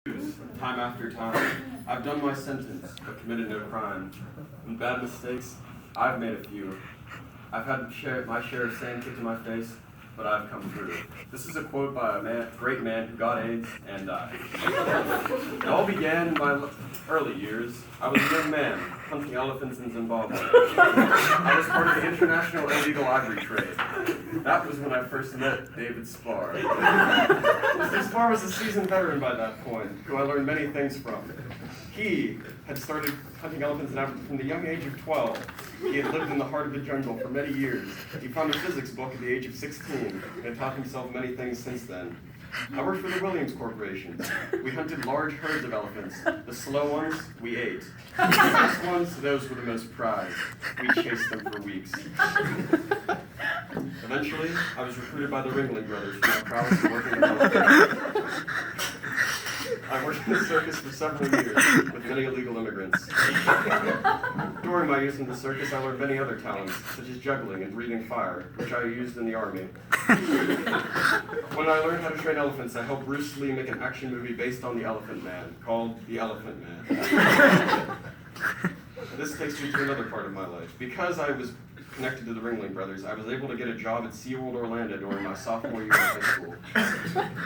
Time after time, I've done my sentence, but committed no crime. And bad mistakes, I've made a few. I've had my share of sand kicked in my face, but I've come through. This is a quote by a great man who got AIDS and died. It all began in my early years. I was a young man, hunting elephants in Zimbabwe. I was part of the international illegal ivory trade. That was when I first met David Spar. Mr. Spar was a seasoned veteran by that point, who I learned many things from. He had started hunting elephants in Africa from the young age of 12. He had lived in the heart of the jungle for many years. He found a physics book at the age of 16 and had taught himself many things since then. I worked for the Williams Corporation. We hunted large herds of elephants. The slow ones, we ate. The fast ones, those were the most prized. We chased them for weeks. Eventually, I was recruited by the Ringling Brothers for my prowess in working with elephants. I worked in the circus for several years with many illegal immigrants. During my years in the circus, I learned many other talents, such as juggling and breathing fire, which I used in the army. When I learned how to train elephants, I helped Bruce Lee make an action movie based on the Elephant Man, called The Elephant Man. This takes me to another part of my life. Because I was connected to the Ringling Brothers, I was able to get a job at SeaWorld Orlando during my sophomore year of high school.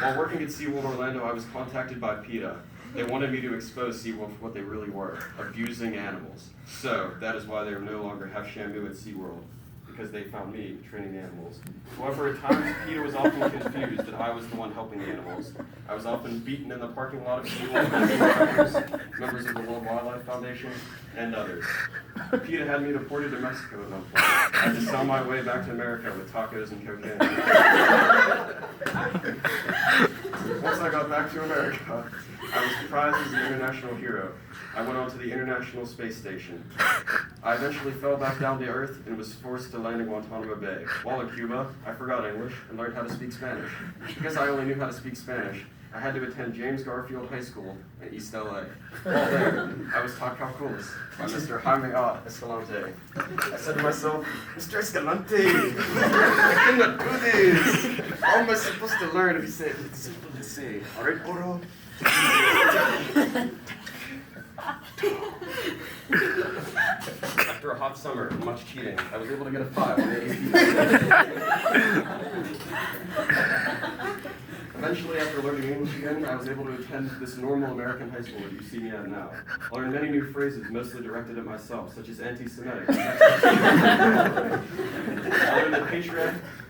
While working at SeaWorld Orlando, I was contacted by PETA. They wanted me to expose SeaWorld for what they really were, abusing animals. So, that is why they no longer have Shamu at SeaWorld, because they found me training the animals. However, at times, PETA was often confused that I was the one helping the animals. I was often beaten in the parking lot of SeaWorld by members of the World Wildlife Foundation, and others. PETA had me deported to Mexico at one point. I had to sell my way back to America with tacos and cocaine. Once I got back to America, I was prized as an international hero. I went on to the International Space Station. I eventually fell back down to Earth and was forced to land in Guantanamo Bay. While in Cuba, I forgot English and learned how to speak Spanish. Because I only knew how to speak Spanish, I had to attend James Garfield High School in East LA. While there, I was taught calculus by Mr. Jaime A. Escalante. I said to myself, Mr. Escalante, I cannot do this. How am I supposed to learn? He said, it's simple to say. All right, Oro? After a hot summer and much cheating, I was able to get a 5 on the AP. Eventually, after learning English again, I was able to attend this normal American high school that you see me at now. I learned many new phrases, mostly directed at myself, such as anti-Semitic. I learned that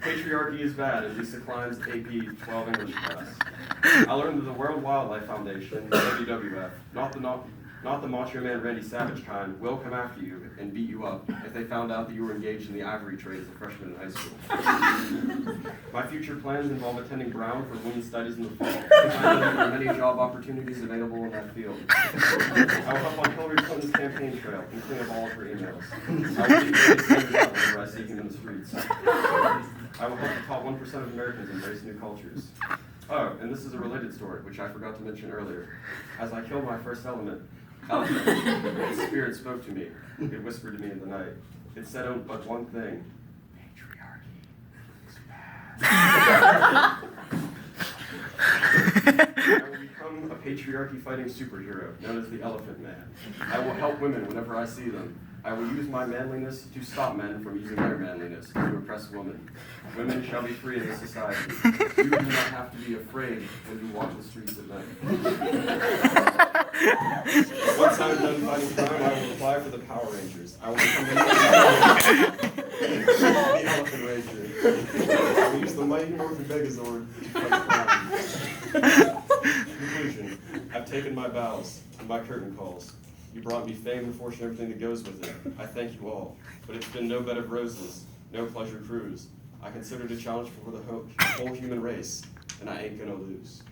patriarchy is bad in Lisa Klein's AP 12 English class. I learned that the World Wildlife Foundation, WWF, not the Macho Man Randy Savage kind, will come after you and beat you up if they found out that you were engaged in the ivory trade as a freshman in high school. My future plans involve attending Brown for women's studies in the fall. I find that there are many job opportunities available in that field. I will help on Hillary Clinton's campaign trail and clean up all of her emails. I will keep Bernie Sanders out whenever I see him in the streets. I will help the top 1% of Americans embrace new cultures. Oh, and this is a related story, which I forgot to mention earlier. As I killed my first elephant, the spirit spoke to me. It whispered to me in the night. It said but one thing. Patriarchy is bad. I will become a patriarchy-fighting superhero known as the Elephant Man. I will help women whenever I see them. I will use my manliness to stop men from using their manliness to oppress women. Women shall be free in this society. You do not have to be afraid when you walk the streets at night. Once I'm done fighting crime, I will apply for the Power Rangers. I will become the Elephant Ranger. I will use the mighty Morphin Megazord to fight crime. Conclusion. I've taken my vows and my curtain calls. You brought me fame and fortune, everything that goes with it. I thank you all. But it's been no bed of roses, no pleasure cruise. I consider it a challenge for the whole human race, and I ain't gonna lose.